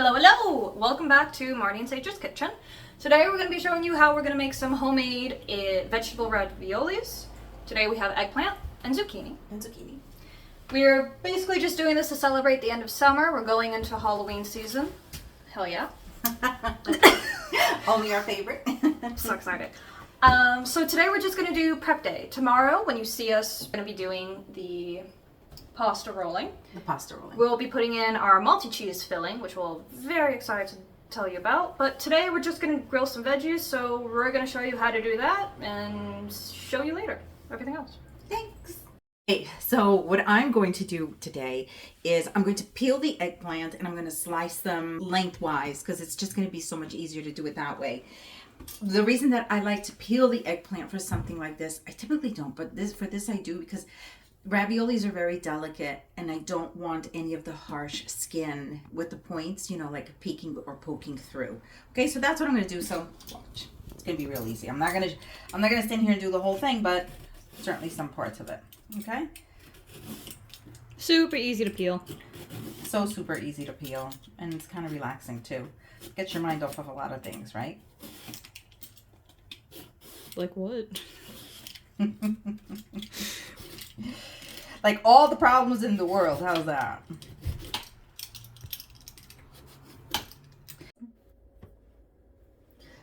Hello, hello! Welcome back to Marty and Sage's Kitchen. Today we're going to be showing you how we're going to make some homemade vegetable raviolis. Today we have eggplant and zucchini. We're basically just doing this to celebrate the end of summer. We're going into Halloween season. Hell yeah. Only our favorite. I'm so excited. So today we're just going to do prep day. Tomorrow, when you see us, we're going to be doing the pasta rolling. We'll be putting in our multi-cheese filling, which we're very excited to tell you about. But today we're just going to grill some veggies, so we're going to show you how to do that and show you later everything else. Thanks. Okay, so what I'm going to do today is I'm going to peel the eggplant and I'm going to slice them lengthwise because it's just going to be so much easier to do it that way. The reason that I like to peel the eggplant for something like this, I typically don't, but for this I do because raviolis are very delicate and I don't want any of the harsh skin with the points, like peeking or poking through. Okay, so that's what I'm going to do. So watch. It's going to be real easy. I'm not going to stand here and do the whole thing, but certainly some parts of it. Okay? Super easy to peel. So super easy to peel, and it's kind of relaxing too. Gets your mind off of a lot of things, right? Like what? Like all the problems in the world. How's that?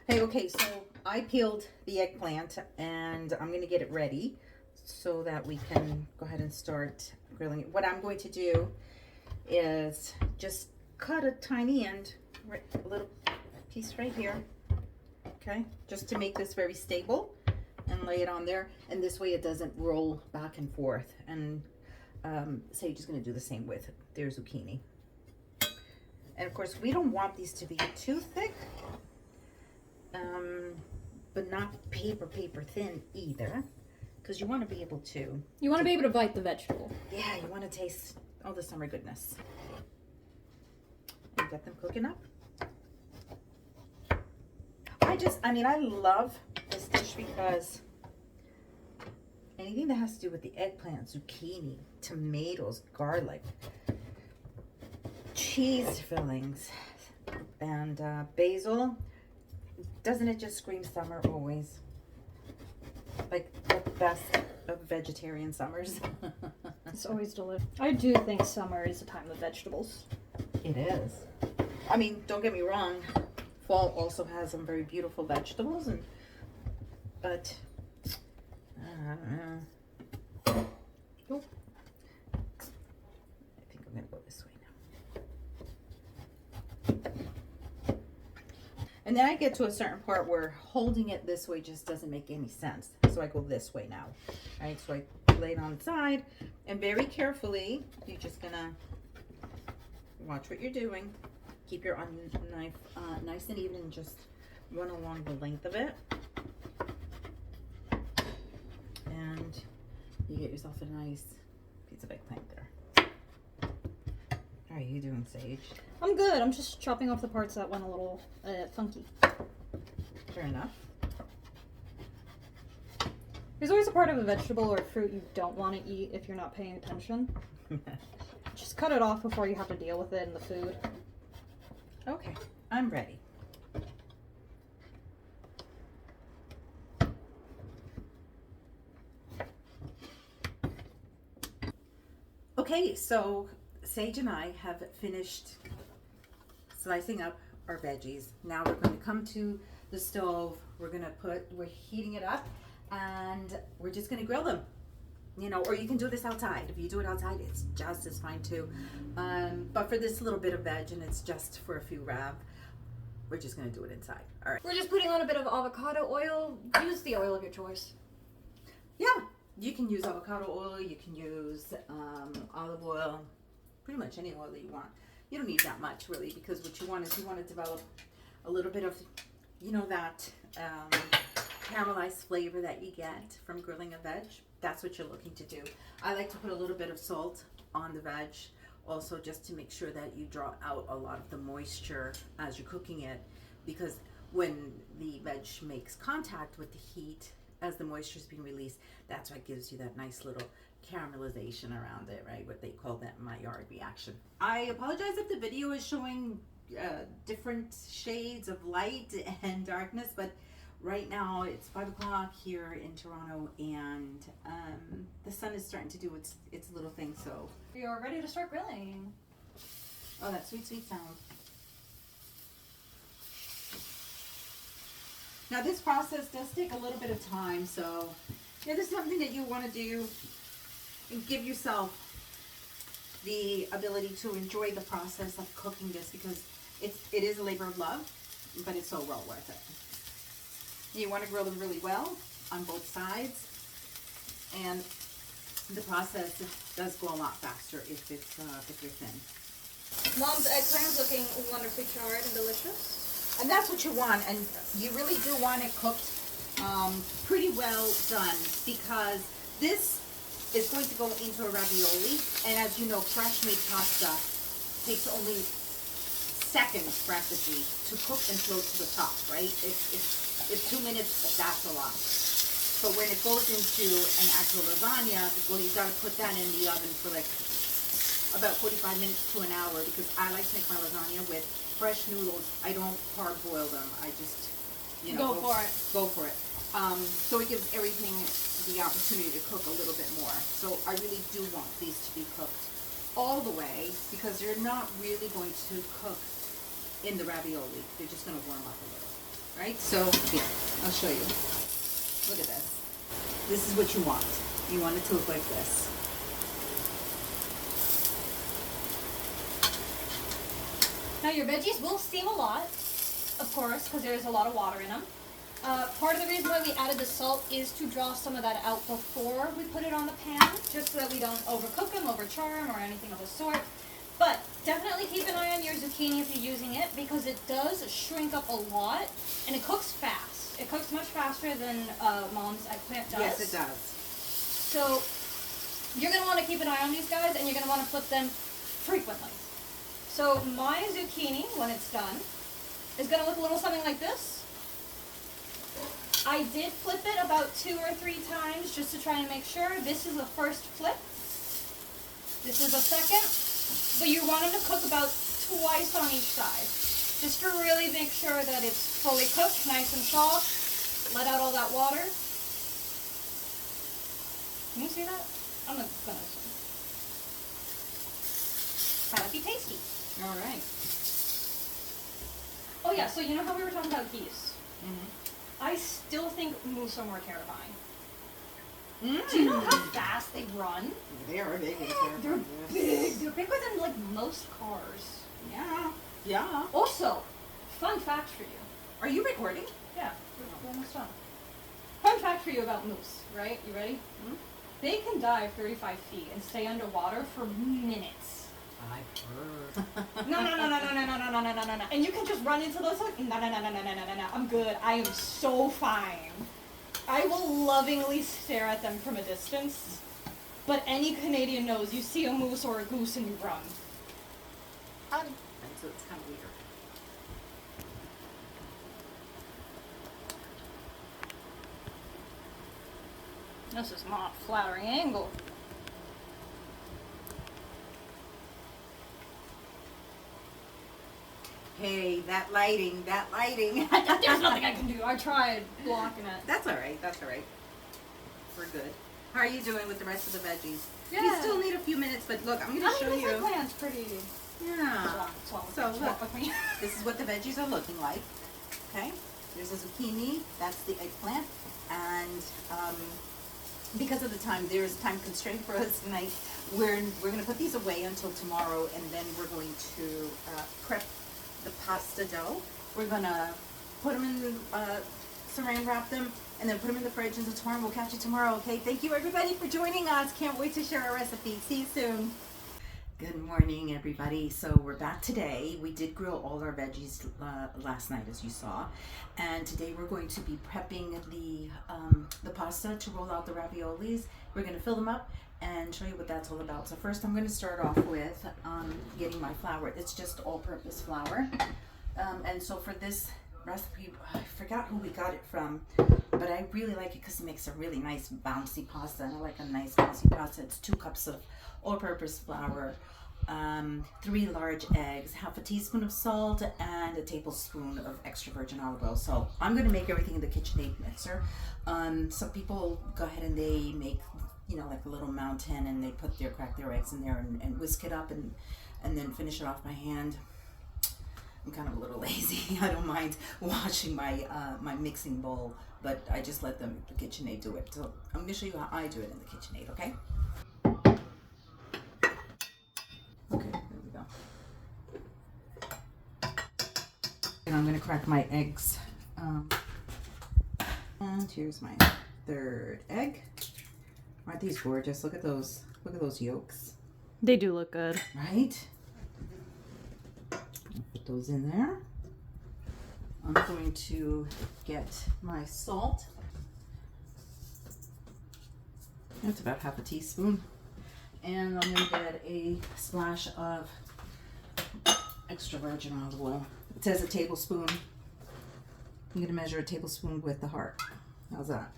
Hey, okay, so I peeled the eggplant and I'm going to get it ready so that we can go ahead and start grilling it. What I'm going to do is just cut a tiny end, a little piece right here, okay, just to make this very stable, and lay it on there, and this way it doesn't roll back and forth. And Sage is going to do the same with their zucchini. And of course we don't want these to be too thick, but not paper thin either, because you want to be able to bite the vegetable. Yeah, you want to taste all the summer goodness and get them cooking up. I love this dish because anything that has to do with the eggplant, zucchini, tomatoes, garlic, cheese fillings, and basil, doesn't it just scream summer always? Like the best of vegetarian summers. It's always delicious. I do think summer is a time of vegetables. It is. I mean, don't get me wrong. Fall also has some very beautiful vegetables, but I don't know. Oh. I think I'm gonna go this way now. And then I get to a certain part where holding it this way just doesn't make any sense. So I go this way now. All right, so I lay it on the side, and very carefully, you're just gonna watch what you're doing. Keep your onion knife nice and even, and just run along the length of it. And you get yourself a nice piece of eggplant there. How are you doing, Sage? I'm good. I'm just chopping off the parts that went a little funky. Fair enough. There's always a part of a vegetable or fruit you don't want to eat if you're not paying attention. Just cut it off before you have to deal with it in the food. Okay, I'm ready. Okay, so Sage and I have finished slicing up our veggies. Now we're going to come to the stove. We're heating it up, and we're just going to grill them. Or you can do this outside. If you do it outside, it's just as fine too. But for this little bit of veg, and it's just for a few rav, we're just gonna do it inside. All right. We're just putting on a bit of avocado oil. Use the oil of your choice. Yeah, you can use avocado oil. You can use olive oil. Pretty much any oil that you want. You don't need that much really, because what you want is you want to develop a little bit of, that caramelized flavor that you get from grilling a veg. That's what you're looking to do. I like to put a little bit of salt on the veg, also just to make sure that you draw out a lot of the moisture as you're cooking it, because when the veg makes contact with the heat as the moisture is being released, that's what gives you that nice little caramelization around it, right? What they call that Maillard reaction. I apologize if the video is showing different shades of light and darkness, but right now it's 5 o'clock here in Toronto, and the sun is starting to do its little thing. So we are ready to start grilling. Oh, that sweet sound. Now this process does take a little bit of time, so this is something that you want to do and give yourself the ability to enjoy the process of cooking this, because it is a labor of love, but it's so well worth it. You want to grill them really well on both sides, and the process does go a lot faster if you're thin. Mom's eggplant's looking wonderfully charred and delicious. And that's what you want, and you really do want it cooked pretty well done, because this is going to go into a ravioli, and as you know, fresh made pasta takes only seconds practically to cook and float to the top, right? It's 2 minutes, but that's a lot. So when it goes into an actual lasagna, well, you've got to put that in the oven for like about 45 minutes to an hour, because I like to make my lasagna with fresh noodles. I don't parboil them. I just, go for it. Go for it. So it gives everything the opportunity to cook a little bit more. So I really do want these to be cooked all the way, because they're not really going to cook in the ravioli. They're just going to warm up a little, right? So here, I'll show you. Look at this. This is what you want. You want it to look like this. Now your veggies will steam a lot, of course, because there's a lot of water in them. Part of the reason why we added the salt is to draw some of that out before we put it on the pan, just so that we don't overcook them, overchar them, or anything of the sort. But definitely keep an eye on your zucchini if you're using it, because it does shrink up a lot, and it cooks fast. It cooks much faster than Mom's eggplant does. Yes, it does. So you're going to want to keep an eye on these guys, and you're going to want to flip them frequently. So my zucchini, when it's done, is going to look a little something like this. I did flip it about 2 or 3 times just to try and make sure. This is the first flip. This is the second. But you want them to cook about twice on each side, just to really make sure that it's fully cooked, nice and soft. Let out all that water. Can you see that? I'm not gonna. That'll be tasty. All right. Oh yeah, so you know how we were talking about geese? Mm-hmm. I still think moose are more terrifying. Mm. Do you know how fast they run? They are big. They're big. They're bigger than like most cars. Yeah. Yeah. Also, fun fact for you. Are you recording? Yeah, we're almost done. Fun fact for you about moose, right? You ready? Mm-hmm. They can dive 35 feet and stay underwater for minutes. I've heard. No. And you can just run into those like, no. I'm good. I am so fine. I will lovingly stare at them from a distance. But any Canadian knows you see a moose or a goose and you run. So it's kind of weird. This is not a flattering angle. Hey, that lighting. There's nothing I can do. I tried blocking it. That's all right. We're good. How are you doing with the rest of the veggies? Yeah. You still need a few minutes, but look, I'm going to show you. This eggplant's pretty. Yeah. So look, with me. this is what the veggies are looking like. Okay. There's a zucchini. That's the eggplant. And because of the time, there is time constraint for us tonight. We're going to put these away until tomorrow, and then we're going to prep the pasta dough. We're going to put them in, saran wrap them, and then put them in the fridge until tomorrow. We'll catch you tomorrow, okay? Thank you, everybody, for joining us. Can't wait to share our recipe. See you soon. Good morning, everybody. So we're back today. We did grill all our veggies last night, as you saw, and today we're going to be prepping the pasta to roll out the raviolis. We're going to fill them up and show you what that's all about. So first, I'm going to start off with getting my flour. It's just all-purpose flour, and so for this recipe, I forgot who we got it from, but I really like it because it makes a really nice bouncy pasta, and I like a nice bouncy pasta. It's 2 cups of all-purpose flour, 3 large eggs, half a teaspoon of salt, and a tablespoon of extra virgin olive oil. So I'm going to make everything in the KitchenAid mixer. Some people go ahead and they make, you know, like a little mountain, and they crack their eggs in there and whisk it up and then finish it off by hand. I'm kind of a little lazy. I don't mind washing my my mixing bowl, but I just let the KitchenAid do it. So I'm going to show you how I do it in the KitchenAid, okay? Okay, there we go. And I'm going to crack my eggs. And here's my 3rd egg. Aren't these gorgeous? Look at those. Look at those yolks. They do look good. Right? Put those in there. I'm going to get my salt. That's about half a teaspoon. And I'm going to get a splash of extra virgin olive oil. It says a tablespoon. I'm going to measure a tablespoon with the heart. How's that?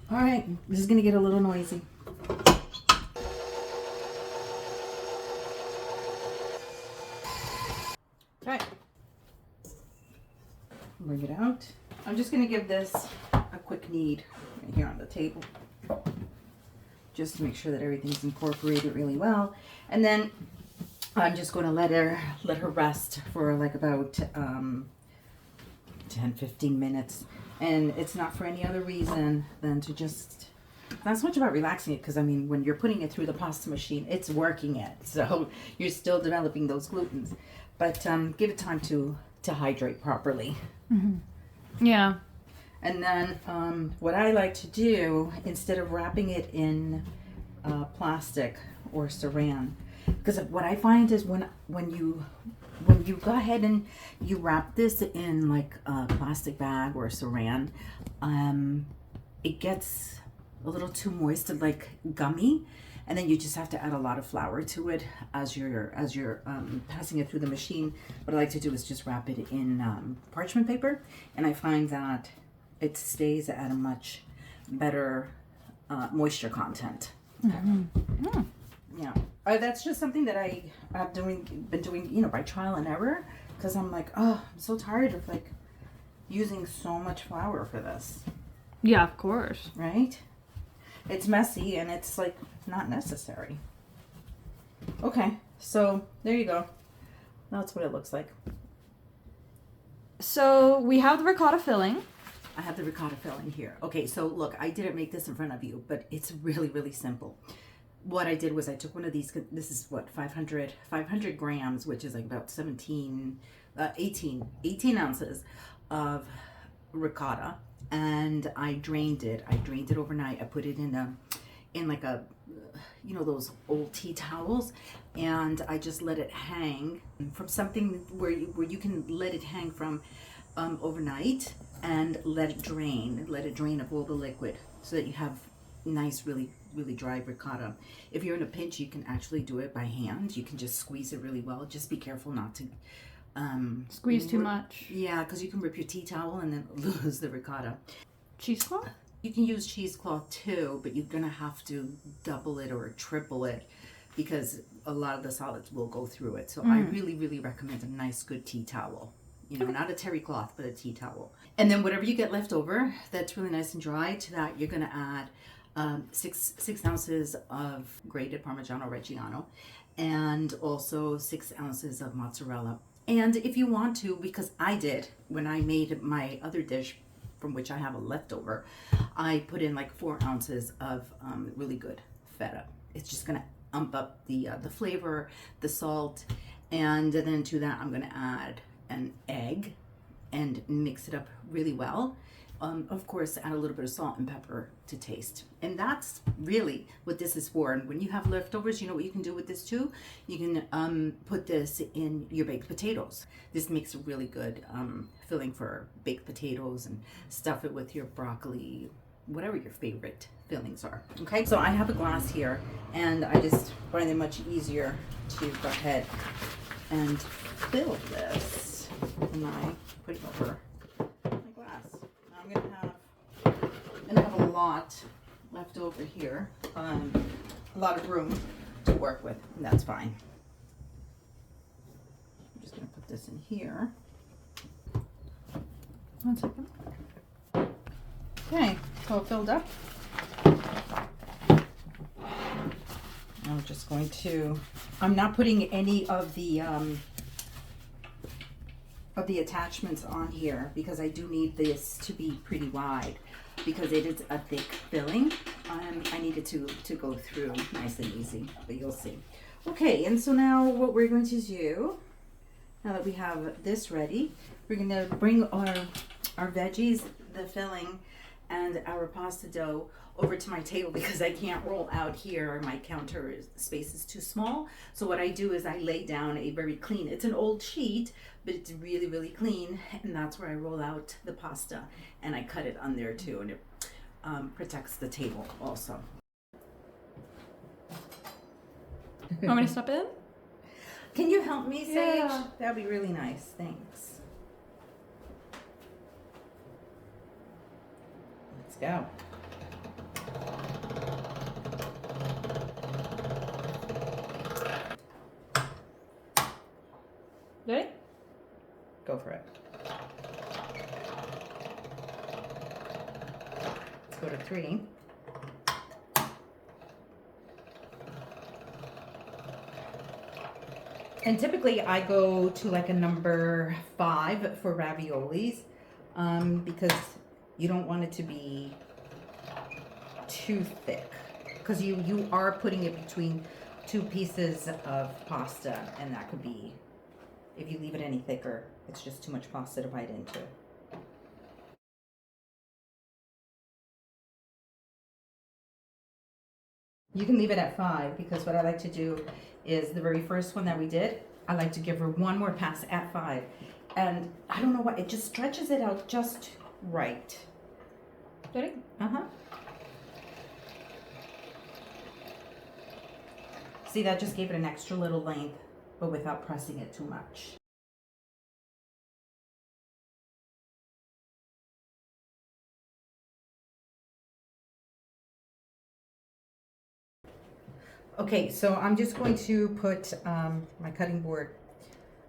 All right, this is going to get a little noisy. Okay. Bring it out. I'm just going to give this a quick knead right here on the table, just to make sure that everything's incorporated really well. And then I'm just going to let her rest for like about 10-15 minutes. And it's not for any other reason than to just, not so much about relaxing it, because I mean, when you're putting it through the pasta machine, it's working it. So you're still developing those glutens. But give it time to hydrate properly. Mm-hmm. Yeah. And then what I like to do, instead of wrapping it in plastic or saran, because what I find is when you go ahead and you wrap this in like a plastic bag or a saran, it gets a little too moist and like gummy, and then you just have to add a lot of flour to it as you're passing it through the machine. What I like to do is just wrap it in parchment paper, and I find that it stays at a much better moisture content. Okay. Mm-hmm. Mm. Yeah, that's just something that I've been doing, you know, by trial and error, because I'm like, oh, I'm so tired of like using so much flour for this. Yeah, of course. Right? It's messy and it's like not necessary. Okay, so there you go. That's what it looks like. So we have the ricotta filling. I have the ricotta filling here. Okay, so look, I didn't make this in front of you, but it's really, really simple. What I did was I took one of these, this is what, 500 grams, which is like about 18 ounces of ricotta, and I drained it. I drained it overnight. I put it in like a, you know, those old tea towels, and I just let it hang from something where you can let it hang from overnight, and let it drain of all the liquid, so that you have nice, really, really dry ricotta. If you're in a pinch, you can actually do it by hand. You can just squeeze it really well. Just be careful not to squeeze too much. Yeah, because you can rip your tea towel and then lose the ricotta. Cheesecloth? You can use cheesecloth too, but you're gonna have to double it or triple it, because a lot of the solids will go through it. So I really, really recommend a nice, good tea towel. You know, not a terry cloth, but a tea towel. And then whatever you get left over that's really nice and dry, to that you're gonna add 6 ounces of grated Parmigiano Reggiano, and also 6 ounces of mozzarella. And if you want to, because I did when I made my other dish, from which I have a leftover, I put in like 4 ounces of really good feta. It's just gonna ump up the flavor, the salt, and then to that I'm gonna add an egg and mix it up really well. Of course, add a little bit of salt and pepper to taste. And that's really what this is for. And when you have leftovers, you know what you can do with this too? You can put this in your baked potatoes. This makes a really good filling for baked potatoes, and stuff it with your broccoli, whatever your favorite fillings are. Okay, so I have a glass here, and I just find it much easier to go ahead and fill this. And I put it over my glass. I'm gonna have a lot left over here. A lot of room to work with, and that's fine. I'm just gonna put this in here. 1 second. Okay, it's all filled up. I'm just going to, I'm not putting any of the attachments on here because I do need this to be pretty wide because it is a thick filling. I need it to go through nice and easy, but you'll see. Okay, and so now what we're going to do, now that we have this ready, we're going to bring our veggies, the filling, and our pasta dough over to my table because I can't roll out here. My counter space is too small. So what I do is I lay down a very clean, it's an old sheet, but it's really, really clean. And that's where I roll out the pasta and I cut it on there too. And it protects the table also. Want me to step in? Can you help me, Sage? Yeah. That'd be really nice. Thanks. Let's go. Ready? Go for it. Let's go to 3. And typically I go to like a number 5 for raviolis because you don't want it to be too thick because you are putting it between 2 pieces of pasta, and that could be, if you leave it any thicker, it's just too much pasta to bite into. You can leave it at 5 because what I like to do is the very first one that we did, I like to give her one more pass at 5. And I don't know why, it just stretches it out just right. Ready? Uh-huh. See, that just gave it an extra little length, but without pressing it too much. Okay, so I'm just going to put my cutting board,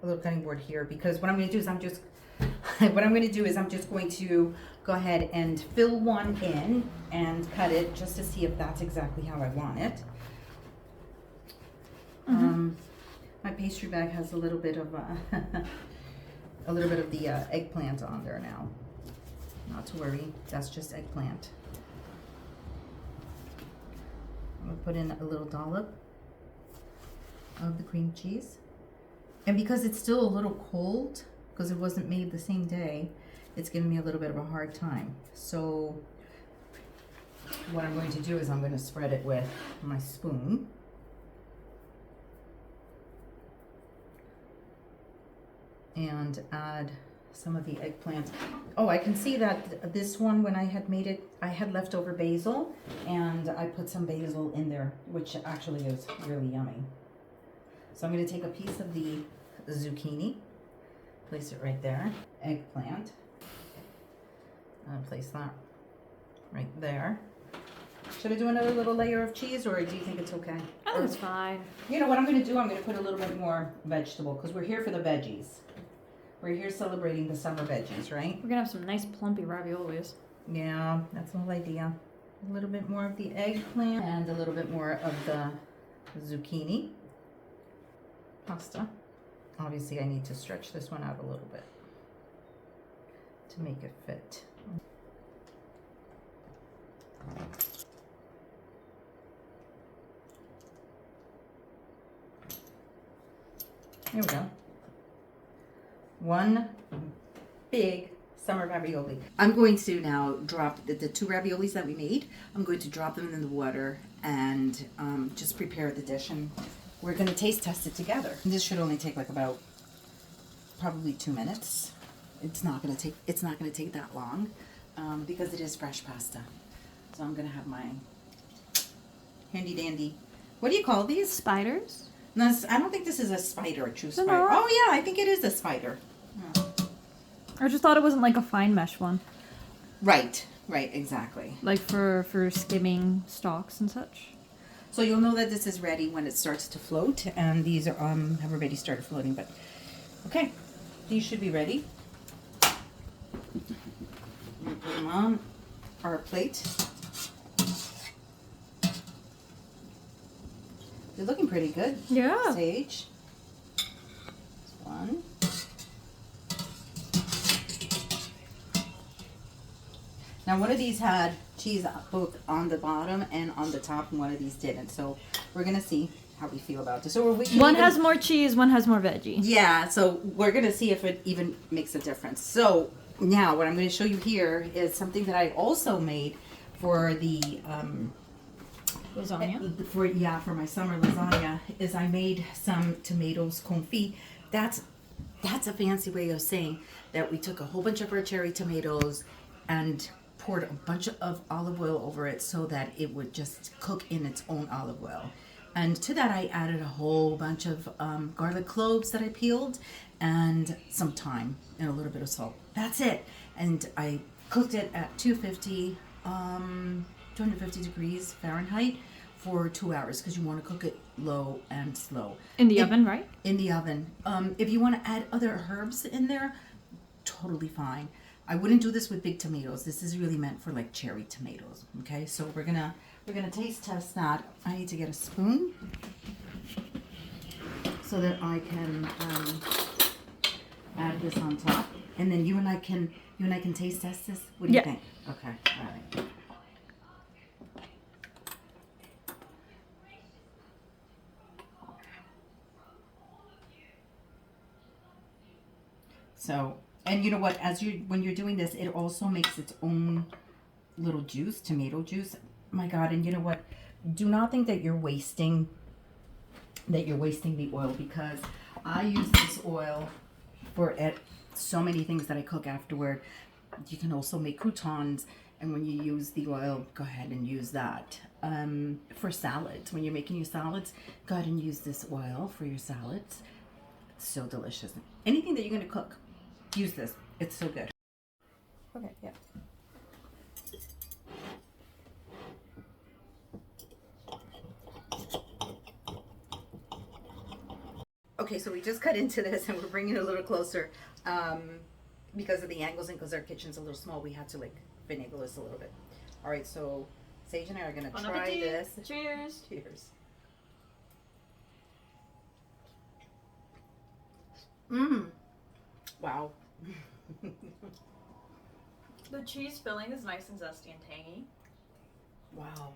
a little cutting board here, because what I'm going to do is I'm just going to go ahead and fill one in and cut it just to see if that's exactly how I want it. My pastry bag has a little bit of the eggplant on there now. Not to worry, that's just eggplant. I'm gonna put in a little dollop of the cream cheese. And because it's still a little cold, because it wasn't made the same day, it's giving me a little bit of a hard time. So what I'm going to do is I'm going to spread it with my spoon. And add some of the eggplant. Oh, I can see that this one, when I had made it, I had leftover basil, and I put some basil in there, which actually is really yummy. So I'm going to take a piece of the zucchini, place it right there, eggplant, place that right there. Should I do another little layer of cheese, or do you think it's okay? I think it's fine. You know what I'm going to do? I'm going to put a little bit more vegetable, because we're here for the veggies. We're here celebrating the summer veggies, right? We're gonna have some nice plumpy raviolis. Yeah, that's the whole idea. A little bit more of the eggplant and a little bit more of the zucchini pasta. Obviously, I need to stretch this one out a little bit to make it fit. Here we go. One big summer ravioli. I'm going to now drop the 2 raviolis that we made. I'm going to drop them in the water and just prepare the dish, and we're going to taste test it together. This should only take like about probably 2 minutes. It's not going to take that long because it is fresh pasta. So I'm going to have my handy dandy. What do you call these? Spiders? No, I don't think this is a spider, a true spider. Oh yeah, I think it is a spider. I just thought it wasn't like a fine mesh one. Right. Right, exactly. Like for skimming stocks and such. So you'll know that this is ready when it starts to float, and these are have already started floating. But okay, these should be ready. We'll put them on our plate. They're looking pretty good. Yeah. Sage. This one. Now one of these had cheese both on the bottom and on the top, and one of these didn't. So we're gonna see how we feel about this. So one has more cheese, one has more veggie. Yeah, so we're gonna see if it even makes a difference. So now what I'm gonna show you here is something that I also made for the lasagna. For my summer lasagna. Is I made some tomatoes confit. That's a fancy way of saying that we took a whole bunch of our cherry tomatoes and poured a bunch of olive oil over it so that it would just cook in its own olive oil. And to that I added a whole bunch of garlic cloves that I peeled and some thyme and a little bit of salt. That's it. And I cooked it at 250 degrees Fahrenheit for 2 hours because you want to cook it low and slow. In the oven, right? In the oven. If you want to add other herbs in there, totally fine. I wouldn't do this with big tomatoes. This is really meant for like cherry tomatoes. Okay, so we're gonna taste test that. I need to get a spoon so that I can add this on top, and then you and I can taste test this. What do you think? Okay, all right. So, and you know what? When you're doing this, it also makes its own little juice, tomato juice. My God! And you know what? Do not think that you're wasting the oil, because I use this oil for so many things that I cook afterward. You can also make croutons, and when you use the oil, go ahead and use that. For salads, when you're making your salads, go ahead and use this oil for your salads. It's so delicious. Anything that you're going to cook, use this. It's so good. Okay, yeah. Okay, so we just cut into this and we're bringing it a little closer because of the angles and because our kitchen's a little small. We had to like finagle this a little bit. All right, so Sage and I are going to try this. Cheers. Cheers. Mmm. Wow. The cheese filling is nice and zesty and tangy. Wow.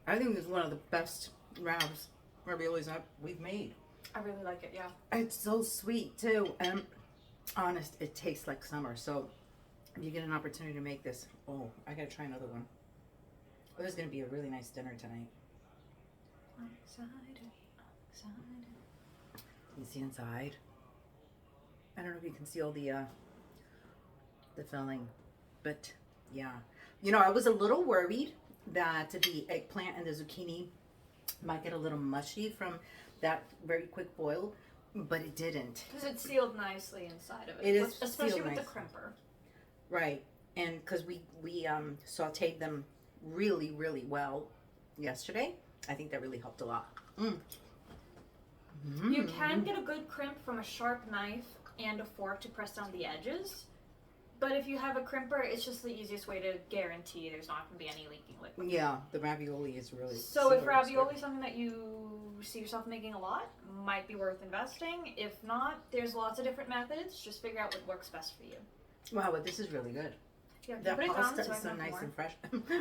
I think this is one of the best raviolis we've made. I really like it, yeah. It's so sweet too, and honest, it tastes like summer. So if you get an opportunity to make this, oh, I gotta try another one. Oh, this is gonna be a really nice dinner tonight. I'm excited. You see inside? I don't know if you can see all the filling, but yeah. You know, I was a little worried that the eggplant and the zucchini might get a little mushy from that very quick boil, but it didn't. Because it's sealed nicely inside of it. It is especially with nice. the crimper. Right, and because we sautéed them really, really well yesterday. I think that really helped a lot. You can get a good crimp from a sharp knife and a fork to press down the edges. But if you have a crimper, it's just the easiest way to guarantee there's not going to be any leaking liquid. Yeah, the ravioli is really... So if ravioli is something that you see yourself making a lot, might be worth investing. If not, there's lots of different methods. Just figure out what works best for you. Wow, but this is really good. Yeah, that pasta is so nice and fresh.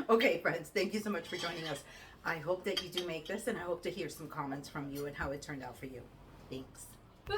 Okay, friends, thank you so much for joining us. I hope that you do make this, and I hope to hear some comments from you and how it turned out for you. Thanks.